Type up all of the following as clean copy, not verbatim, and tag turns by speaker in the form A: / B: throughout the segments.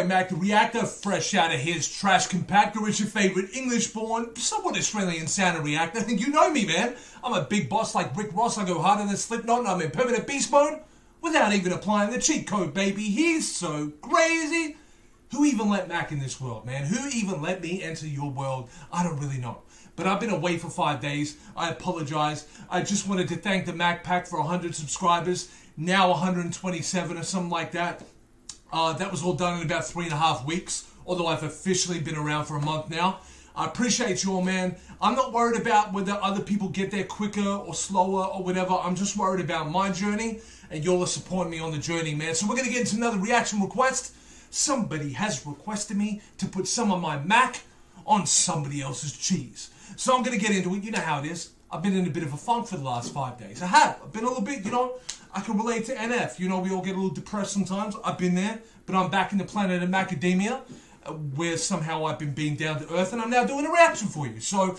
A: boy Mac the Reactor, fresh out of his trash compactor. It's your favorite English-born, somewhat Australian sounding Reactor. You know me, man. I'm a big boss like Rick Ross. I go harder than Slipknot, and I'm in permanent beast mode without even applying the cheat code, baby. He's so crazy. Who even let Mac in this world, man? Who even let me enter your world? I don't really know. But I've been away for 5 days. I apologize. I just wanted to thank the Mac Pack for 100 subscribers. Now 127 or something like that. That was all done in about 3.5 weeks, although I've officially been around for a month now. I appreciate you all, man. I'm not worried about whether other people get there quicker or slower or whatever. I'm just worried about my journey, and y'all are supporting me on the journey, man. So we're going to get into another reaction request. Somebody has requested me to put some of my Mac on somebody else's cheese. So I'm going to get into it. You know how it is. I've been in a bit of a funk for the last 5 days. I have. I've been a little bit, I can relate to NF. We all get a little depressed sometimes. I've been there. But I'm back in the planet of macadamia, where somehow I've been beamed down to earth, and I'm now doing a reaction for you. So,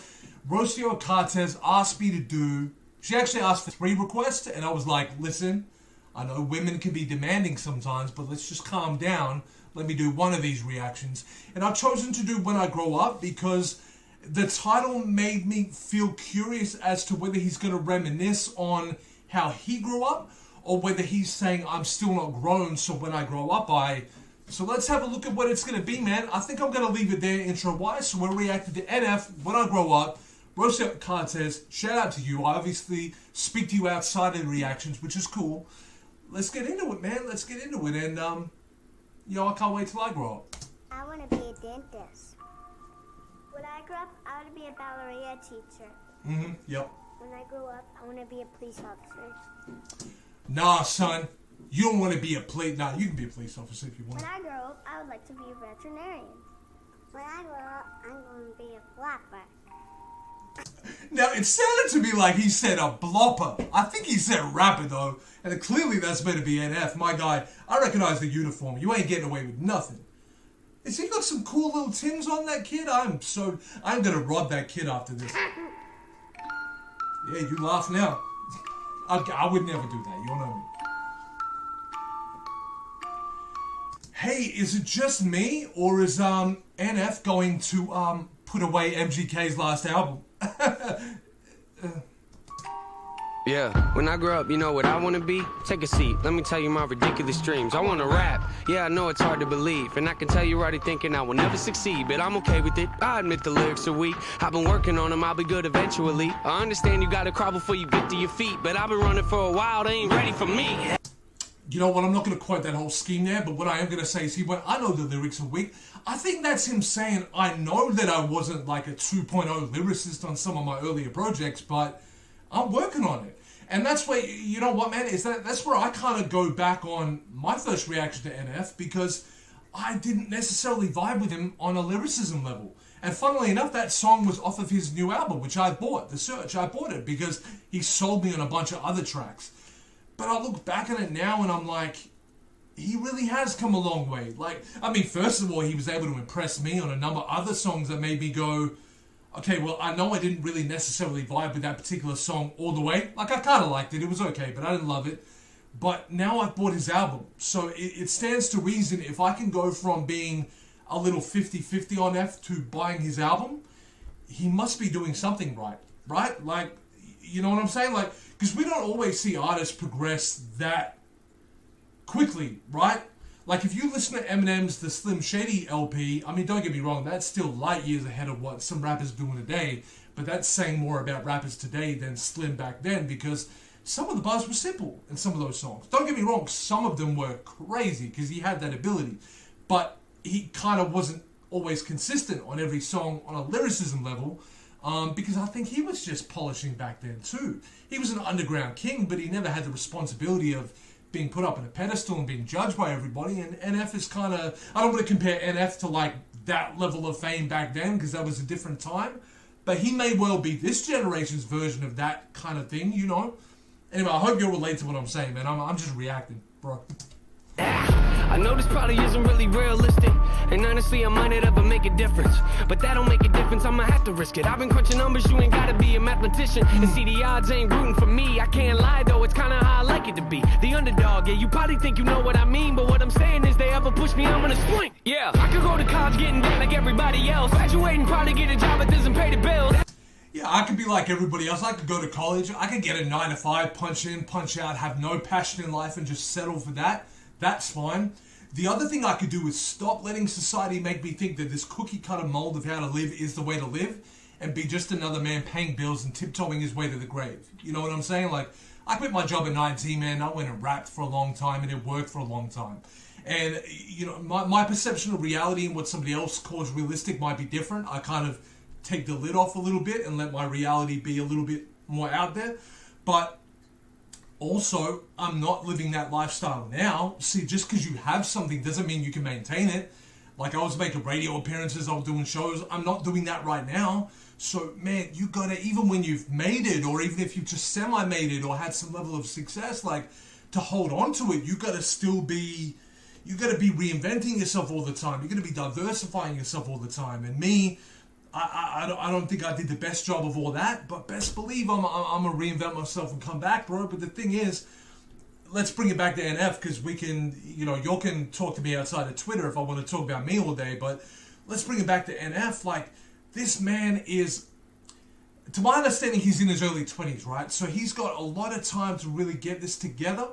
A: Rocio Cartes asked me to do... She actually asked for 3 requests, and I was like, listen, I know women can be demanding sometimes, but let's just calm down. Let me do one of these reactions. And I've chosen to do When I Grow Up because the title made me feel curious as to whether he's going to reminisce on how he grew up, or whether he's saying, I'm still not grown, so when I grow up, So let's have a look at what it's going to be, man. I think I'm going to leave it there intro-wise. So we're reacting to NF, When I Grow Up. Rocio Cartes, shout out to you. I obviously speak to you outside of the reactions, which is cool. Let's get into it, man. Let's get into it. And, I can't wait till I grow up.
B: I want to be a dentist. When I grow up, I want to be a ballerina teacher.
A: Yep.
B: When I grow up, I want to be a police officer.
A: Nah, son. You don't want to be a police... Nah, you can be a police officer if you want.
B: When I grow up, I would like to be a veterinarian. When I grow up, I'm going to be a flapper.
A: Now, it sounded to me like he said a blopper. I think he said rapper, though. And clearly that's meant to be NF. My guy, I recognize the uniform. You ain't getting away with nothing. Has he got some cool little Tims on that kid? I'm going to rob that kid after this. Yeah, you laugh now. I would never do that. You don't know me. Hey, is it just me, or is NF going to put away MGK's last album?
C: Yeah, when I grow up, you know what I want to be? Take a seat, let me tell you my ridiculous dreams. I want to rap, yeah, I know it's hard to believe. And I can tell you're already thinking I will never succeed, but I'm okay with it, I admit the lyrics are weak. I've been working on them, I'll be good eventually. I understand you gotta crawl before you get to your feet, but I've been running for a while, they ain't ready for me.
A: You know what, I'm not going to quote that whole scheme there, but what I am going to say is he went, I know the lyrics are weak. I think that's him saying, I know that I wasn't like a 2.0 lyricist on some of my earlier projects, but I'm working on it. And that's where, you know what, man, that's where I kind of go back on my first reaction to NF, because I didn't necessarily vibe with him on a lyricism level. And funnily enough, that song was off of his new album, which I bought, The Search. I bought it because he sold me on a bunch of other tracks. But I look back at it now and I'm like, he really has come a long way. First of all, he was able to impress me on a number of other songs that made me go, okay, well, I know I didn't really necessarily vibe with that particular song all the way. I kind of liked it. It was okay, but I didn't love it. But now I've bought his album. So it stands to reason if I can go from being a little 50-50 on F to buying his album, he must be doing something right? You know what I'm saying? Because we don't always see artists progress that quickly, right? If you listen to Eminem's The Slim Shady LP, don't get me wrong, that's still light years ahead of what some rappers doing today, but that's saying more about rappers today than Slim back then, because some of the bars were simple in some of those songs. Don't get me wrong, some of them were crazy, because he had that ability, but he kind of wasn't always consistent on every song on a lyricism level, because I think he was just polishing back then too. He was an underground king, but he never had the responsibility of being put up on a pedestal and being judged by everybody. And NF is kind of, I don't want to compare NF to that level of fame back then, because that was a different time. But he may well be this generation's version of that kind of thing, Anyway, I hope you'll relate to what I'm saying, man. I'm just reacting, bro.
C: I I know this probably isn't really realistic, and honestly I might not ever make a difference, but that don't make a difference, I'ma have to risk it. I've been crunching numbers, you ain't gotta be a mathematician, and see the odds ain't rooting for me. I can't lie though, it's kinda how I like it to be, the underdog. Yeah, you probably think you know what I mean, but what I'm saying is they ever push me, I'm gonna swing. Yeah, I could go to college getting debt like everybody else, graduate and probably get a job that doesn't pay the bills.
A: Yeah, I could be like everybody else. I could go to college. I could get a 9 to 5, punch in, punch out, have no passion in life and just settle for that. That's fine. The other thing I could do is stop letting society make me think that this cookie cutter mold of how to live is the way to live and be just another man paying bills and tiptoeing his way to the grave. You know what I'm saying? Like, I quit my job at 19, man. I went and rapped for a long time and it worked for a long time. And, you know, my perception of reality and what somebody else calls realistic might be different. I kind of take the lid off a little bit and let my reality be a little bit more out there. But also, I'm not living that lifestyle now. See, just because you have something doesn't mean you can maintain it. Like, I was making radio appearances, I was doing shows. I'm not doing that right now. So, man, you gotta, even when you've made it, or even if you just semi-made it or had some level of success, like, to hold on to it, you gotta be reinventing yourself all the time. You gotta be diversifying yourself all the time. And me, I don't think I did the best job of all that, but best believe I'm gonna reinvent myself and come back, bro. But the thing is, let's bring it back to NF, because we can, you know, y'all can talk to me outside of Twitter if I want to talk about me all day, but let's bring it back to NF. Like, this man is, to my understanding, he's in his early 20s, right? So he's got a lot of time to really get this together,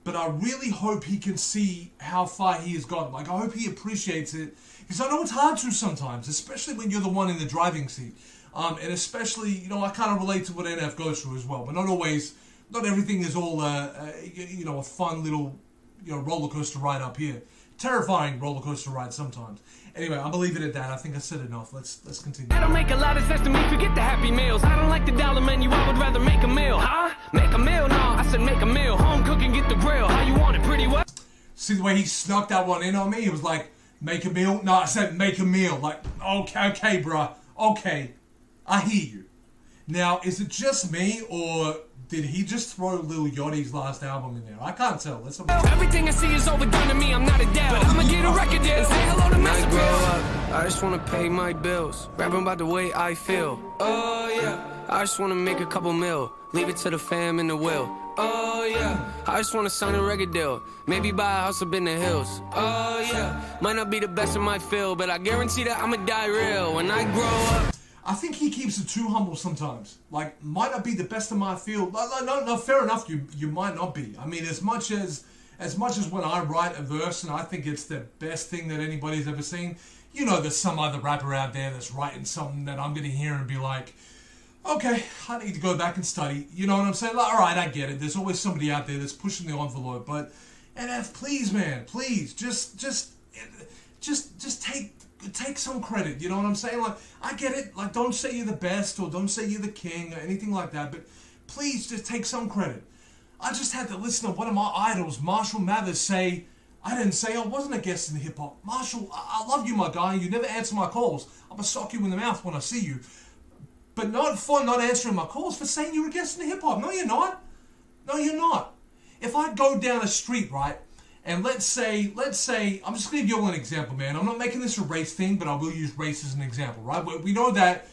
A: but I really hope he can see how far he has gotten. Like, I hope he appreciates it, because I know it's hard to sometimes, especially when you're the one in the driving seat. And especially, you know, I kind of relate to what NF goes through as well, but not always, not everything is all, you know, a fun little, you know, roller coaster ride up here. Terrifying roller coaster ride sometimes. Anyway, I'm gonna leave it at that. I think I said enough. Let's continue.
C: That don't make a lot of sense to me. Forget the Happy Meals. I don't like the dollar menu. I would rather make a meal. Huh? Make a meal? No, I said make a meal. Home cooking, get the grill. How you want it? Pretty well.
A: See the way he snuck that one in on me? He was like, make a meal? No, I said make a meal. Like, okay, bruh. Okay, I hear you. Now, is it just me, or did he just throw Lil Yachty's last album in there? I can't tell.
C: Everything I see is overdone to me. I'm not a dad, but I'ma get a record deal. Say hello to Master Grow up. I just wanna pay my bills. Rapping about the way I feel. Oh yeah. I just wanna make a couple mil. Leave it to the fam in the will. Oh yeah. I just wanna sign a record deal. Maybe buy a house up in the hills. Oh yeah. Might not be the best in my field, but I guarantee that I'ma die real when I grow up.
A: I think he keeps it too humble sometimes. Like, might not be the best in my field. No, fair enough. You might not be. I mean, as much as when I write a verse and I think it's the best thing that anybody's ever seen, you know, there's some other rapper out there that's writing something that I'm gonna hear and be like, okay, I need to go back and study. You know what I'm saying? Like, all right, I get it. There's always somebody out there that's pushing the envelope. But NF, please, man, please, just take some credit, you know what I'm saying? Like, I get it, like, don't say you're the best or don't say you're the king or anything like that, but please just take some credit. I just had to listen to one of my idols, Marshall Mathers, say, I didn't say I wasn't a guest in hip-hop. Marshall, I love you, my guy, you never answer my calls. I'm gonna sock you in the mouth when I see you. But not for not answering my calls, for saying you're a guest in hip-hop. No, you're not. No, you're not. If I go down a street, right, and let's say, I'm just going to give you an example, man. I'm not making this a race thing, but I will use race as an example, right? We know that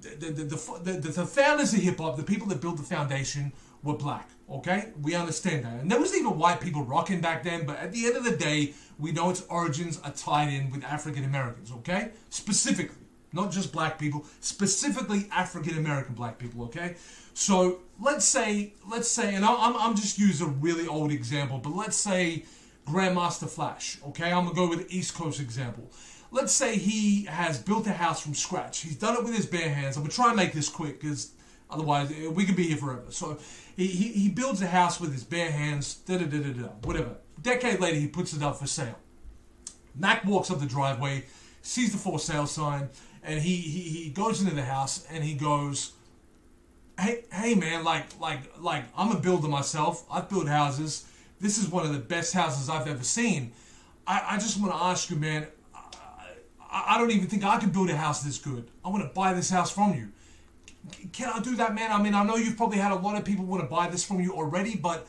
A: the founders of hip-hop, the people that built the foundation, were black, okay? We understand that. And there was even white people rocking back then, but at the end of the day, we know its origins are tied in with African Americans, okay? Specifically, not just black people, specifically African American black people, okay? So let's say, and I'm just using a really old example, but let's say Grandmaster Flash, okay? I'm gonna go with the East Coast example. Let's say he has built a house from scratch. He's done it with his bare hands. I'm gonna try and make this quick, because otherwise we could be here forever. So he builds a house with his bare hands, whatever. A decade later, he puts it up for sale. Mac walks up the driveway, sees the for sale sign, and he goes into the house and he goes, hey man, like I'm a builder myself. I've built houses. This is one of the best houses I've ever seen. I just want to ask you, man, I don't even think I can build a house this good. I want to buy this house from you. Can I do that, man? I mean, I know you've probably had a lot of people want to buy this from you already, but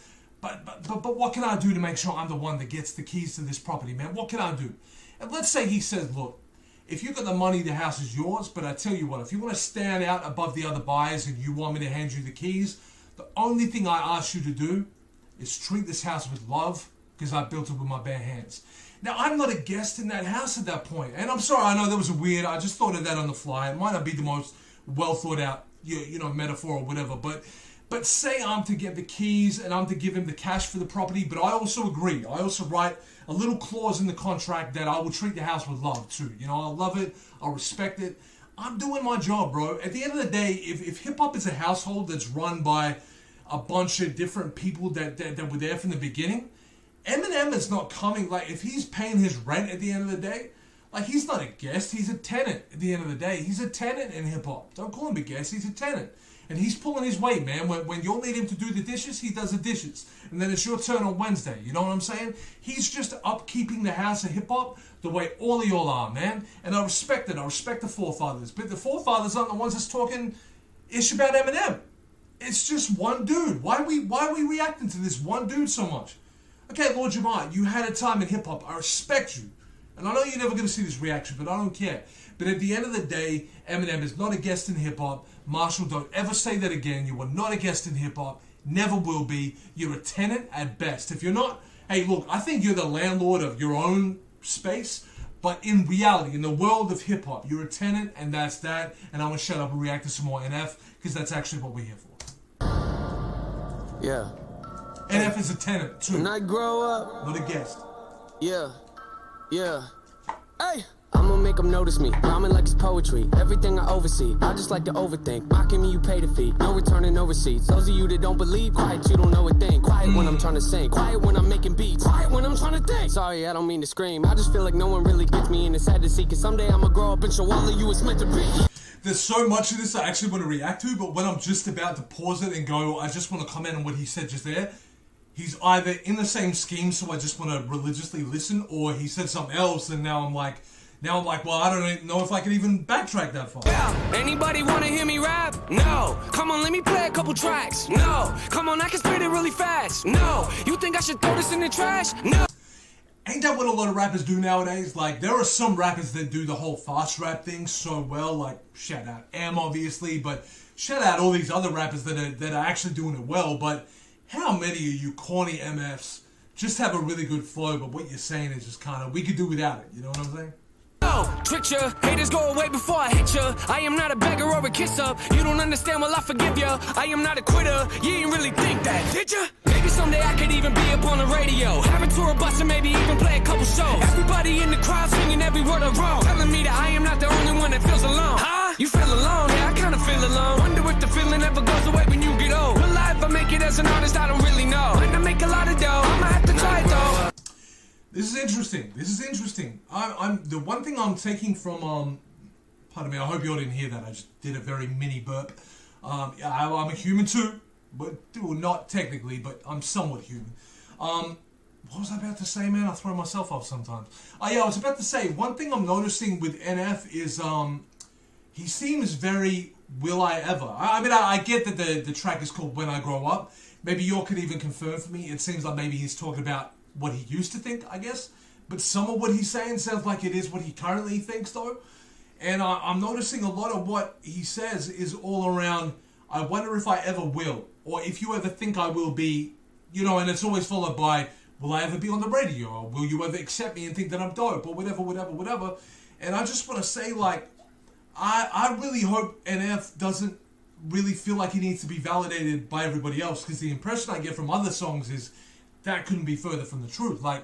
A: But what can I do to make sure I'm the one that gets the keys to this property, man? What can I do? And let's say he says, look, if you got the money, the house is yours. But I tell you what, if you want to stand out above the other buyers and you want me to hand you the keys, the only thing I ask you to do is treat this house with love, because I built it with my bare hands. Now, I'm not a guest in that house at that point. And I'm sorry, I know that was weird. I just thought of that on the fly. It might not be the most well thought out, metaphor or whatever. But say I'm to get the keys and I'm to give him the cash for the property. But I also agree. I also write a little clause in the contract that I will treat the house with love too. I'll love it. I'll respect it. I'm doing my job, bro. At the end of the day, if hip-hop is a household that's run by a bunch of different people that were there from the beginning, Eminem is not coming, like, if he's paying his rent at the end of the day, like, he's not a guest, he's a tenant at the end of the day. He's a tenant in hip-hop. Don't call him a guest, he's a tenant. And he's pulling his weight, man. When you'll need him to do the dishes, he does the dishes. And then it's your turn on Wednesday, you know what I'm saying? He's just upkeeping the house of hip-hop the way all of y'all are, man. And I respect it, I respect the forefathers. But the forefathers aren't the ones that's talking ish about Eminem. It's just one dude. Why are we reacting to this one dude so much? Okay, Lord Jamar, you had a time in hip-hop. I respect you. And I know you're never going to see this reaction, but I don't care. But at the end of the day, Eminem is not a guest in hip-hop. Marshall, don't ever say that again. You are not a guest in hip-hop. Never will be. You're a tenant at best. If you're not, hey, look, I think you're the landlord of your own space. But in reality, in the world of hip-hop, you're a tenant, and that's that. And I'm going to shut up and react to some more NF, because that's actually what we're here for.
C: Yeah.
A: NF is a tenant, too.
C: When I grow up,
A: not a guest.
C: Yeah. Hey, I'ma make them notice me. Rhyming like it's poetry. Everything I oversee, I just like to overthink. Mocking me, you pay the fee. No returning, no receipts. Those of you that don't believe, quiet, you don't know a thing. Quiet when I'm trying to sing. Quiet when I'm making beats. Quiet when I'm trying to think. Sorry, I don't mean to scream. I just feel like no one really gets me, and it's sad to see. Cause someday I'ma grow up and show all of you it's meant to be.
A: There's so much of this I actually want to react to, but when I'm just about to pause it and go, I just want to comment on what he said just there. He's either in the same scheme, so I just want to religiously listen, or he said something else, and now I'm like, well, I don't know if I can even backtrack that far.
C: Yeah, anybody want to hear me rap? No. Come on, let me play a couple tracks. No. Come on, I can spit it really fast. No. You think I should throw this in the trash? No.
A: Ain't that what a lot of rappers do nowadays? Like, there are some rappers that do the whole fast rap thing so well, like, shout out M, obviously, but shout out all these other rappers that are actually doing it well, but how many of you corny MFs just have a really good flow, but what you're saying is just kind of, we could do without it, you know what I'm saying?
C: Trick ya, haters go away before I hit ya. I am not a beggar or a kiss up. You don't understand, well I forgive ya. I am not a quitter, you ain't really think that, did ya? Maybe someday I could even be up on the radio, have a tour bus and maybe even play a couple shows. Everybody in the crowd singing every word I wrote, telling me that I am not the only one that feels alone. Huh? You feel alone? Yeah, I kinda feel alone. Wonder if the feeling ever goes away when you get old. Will I ever make it as an artist? I don't really know. Might not make a lot of dough, I'ma have to try it though.
A: This is interesting. I'm the one thing I'm taking from pardon me, I hope you all didn't hear that. I just did a very mini burp. I'm a human too, but well, not technically, but I'm somewhat human. What was I about to say, man? I throw myself off sometimes. I was about to say, one thing I'm noticing with NF is he seems very will I ever. I mean, I get that the track is called When I Grow Up. Maybe you all could even confirm for me. It seems like maybe he's talking about what he used to think, I guess. But some of what he's saying sounds like it is what he currently thinks, though. And I'm noticing a lot of what he says is all around, I wonder if I ever will. Or if you ever think I will be, and it's always followed by, will I ever be on the radio? Or will you ever accept me and think that I'm dope? Or whatever. And I just want to say, like, I really hope NF doesn't really feel like he needs to be validated by everybody else, because the impression I get from other songs is that couldn't be further from the truth. Like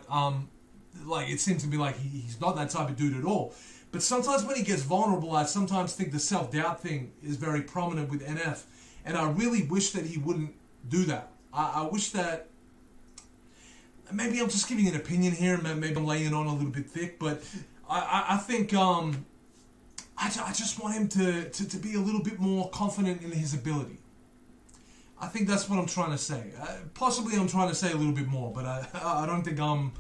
A: it seems to be like he's not that type of dude at all. But sometimes when he gets vulnerable, I sometimes think the self-doubt thing is very prominent with NF. And I really wish that he wouldn't do that. I wish that, maybe I'm just giving an opinion here, and maybe I'm laying it on a little bit thick, but I think I just want him to be a little bit more confident in his ability. I think that's what I'm trying to say. Possibly I'm trying to say a little bit more, but I don't think I'm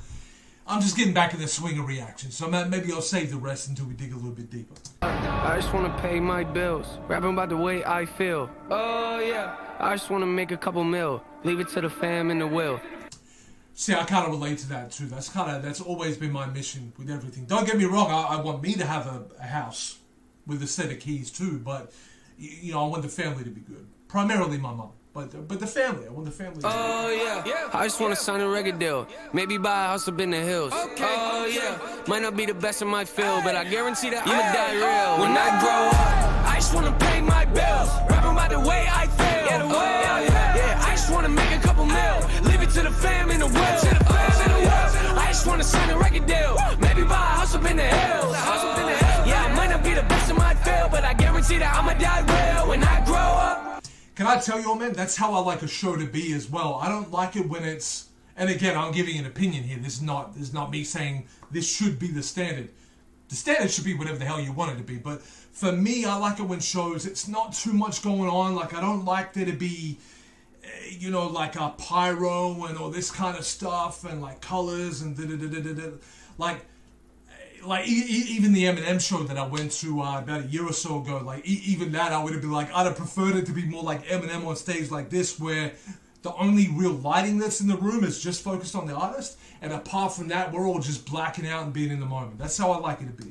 A: I'm just getting back in the swing of reaction, so maybe I'll save the rest until we dig a little bit deeper.
C: I just wanna pay my bills, rapping about the way I feel. Oh yeah, I just wanna make a couple mil, leave it to the fam and the will.
A: See, I kind of relate to that too. That's always been my mission with everything. Don't get me wrong, I want me to have a house with a set of keys too, but you know, I want the family to be good. Primarily my mom. But the family, I want the family.
C: Oh yeah, I just wanna sign a record deal. Maybe buy a house up in the hills. Okay. Oh yeah, might not be the best in my field, but I guarantee that I'ma die real. When I grow up, I just wanna pay my bills. Rapping about the way I feel. Yeah, the way I feel. Yeah, I just wanna make a couple mil. Leave it to the fam in the world. To the fam in the world. I just wanna sign a record deal. Maybe buy a house up in the hills. Yeah, I might not be the best in my field, but I guarantee that I'ma die real when I grow up.
A: Can I tell you, man, that's how I like a show to be as well. I don't like it when it's, and again, I'm giving an opinion here. This is not me saying this should be the standard. The standard should be whatever the hell you want it to be. But for me, I like it when shows, it's not too much going on. Like, I don't like there to be, you know, like a pyro and all this kind of stuff and like colors and da-da-da-da-da-da. Like even the Eminem show that I went to about a year or so ago, like even that I would have been like, I'd have preferred it to be more like Eminem on stage like this, where the only real lighting that's in the room is just focused on the artist, and apart from that, we're all just blacking out and being in the moment. That's how I like it to be.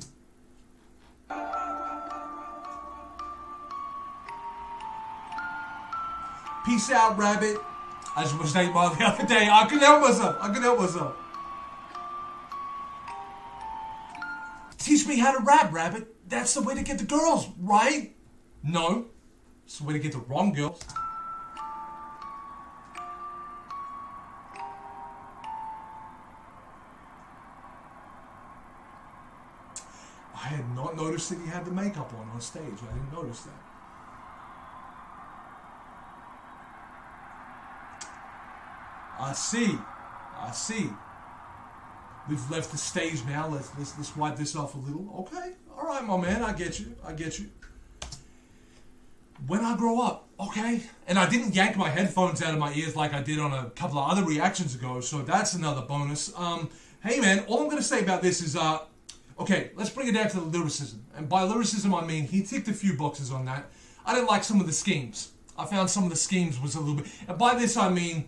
A: Peace out, Rabbit. I just was saying about the other day, I couldn't help myself. Teach me how to rap, Rabbit. That's the way to get the girls, right? No. It's the way to get the wrong girls. I had not noticed that he had the makeup on stage. I didn't notice that. I see. We've left the stage now. Let's wipe this off a little. Okay. All right, my man. I get you. When I grow up, okay? And I didn't yank my headphones out of my ears like I did on a couple of other reactions ago, so that's another bonus. Hey, man, all I'm going to say about this is, okay, let's bring it down to the lyricism. And by lyricism, I mean he ticked a few boxes on that. I didn't like some of the schemes. I found some of the schemes was a little bit... And by this, I mean...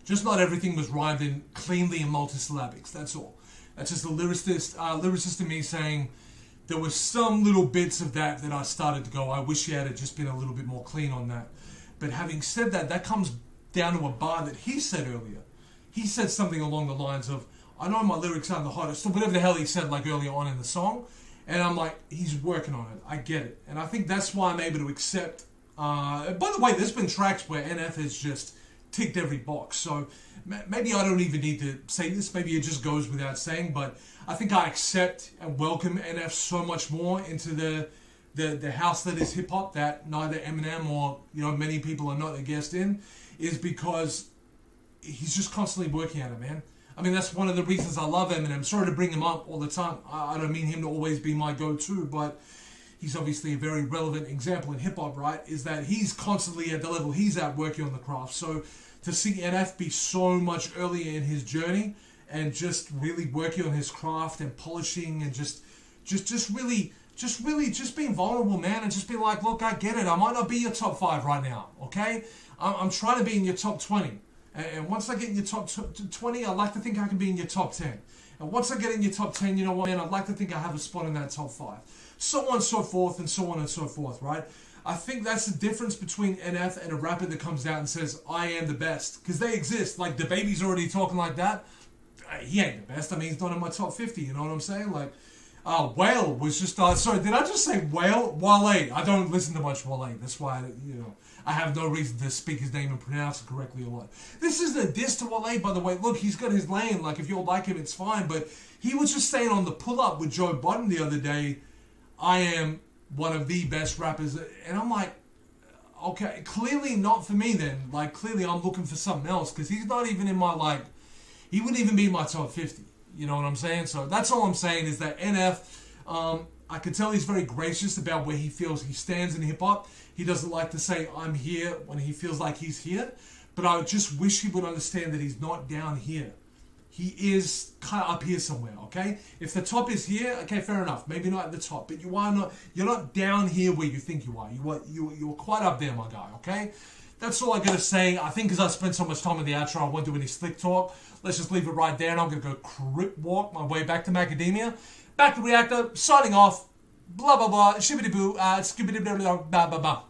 A: just not everything was rhymed in cleanly in multisyllabics, that's all. That's just the lyricist in me saying there were some little bits of that I started to go, I wish he had just been a little bit more clean on that. But having said that, that comes down to a bar that he said earlier. He said something along the lines of, I know my lyrics aren't the hottest, or whatever the hell he said like earlier on in the song. And I'm like, he's working on it. I get it. And I think that's why I'm able to accept... by the way, there's been tracks where NF has just... ticked every box, so maybe I don't even need to say this, maybe it just goes without saying, but I think I accept and welcome NF so much more into the house that is hip-hop that neither Eminem or, you know, many people are not a guest in, is because he's just constantly working at it, man. I mean, that's one of the reasons I love Eminem. Sorry to bring him up all the time. I don't mean him to always be my go-to, but he's obviously a very relevant example in hip-hop, right, is that he's constantly at the level he's at working on the craft. So to see NF be so much earlier in his journey and just really working on his craft and polishing and just really being vulnerable, man, and just being like, look, I get it. I might not be your top 5 right now, okay? I'm trying to be in your top 20. And once I get in your top 20, I'd like to think I can be in your top 10. And once I get in your top 10, you know what, man, I'd like to think I have a spot in that top 5. So on and so forth, and so on and so forth, right? I think that's the difference between NF and a rapper that comes out and says, I am the best. Because they exist. Like, the baby's already talking like that. He ain't the best. I mean, he's not in my top 50, you know what I'm saying? Like, Whale was just... sorry, did I just say Whale? Wale. I don't listen to much Wale. That's why, I have no reason to speak his name and pronounce it correctly or what. This isn't a diss to Wale, by the way. Look, he's got his lane. Like, if you all like him, it's fine. But he was just saying on the pull-up with Joe Budden the other day, I am one of the best rappers. And I'm like, okay, clearly not for me then. Like, clearly I'm looking for something else. Because he's not even in my, like... He wouldn't even be in my top 50. You know what I'm saying? So that's all I'm saying is that NF... I can tell he's very gracious about where he feels he stands in hip-hop. He doesn't like to say, I'm here, when he feels like he's here. But I just wish he would understand that he's not down here. he is kind of up here somewhere, okay? If the top is here, okay, fair enough. Maybe not at the top, but you're not down here where you think you are. You're quite up there, my guy, okay? That's all I gotta say. I think because I spent so much time in the outro, I won't do any slick talk. Let's just leave it right there, and I'm gonna go crip walk my way back to Macadamia. Back to Reactor, signing off. Blah, blah, blah, shibbity boo, skibbity blah, blah, blah, blah, blah.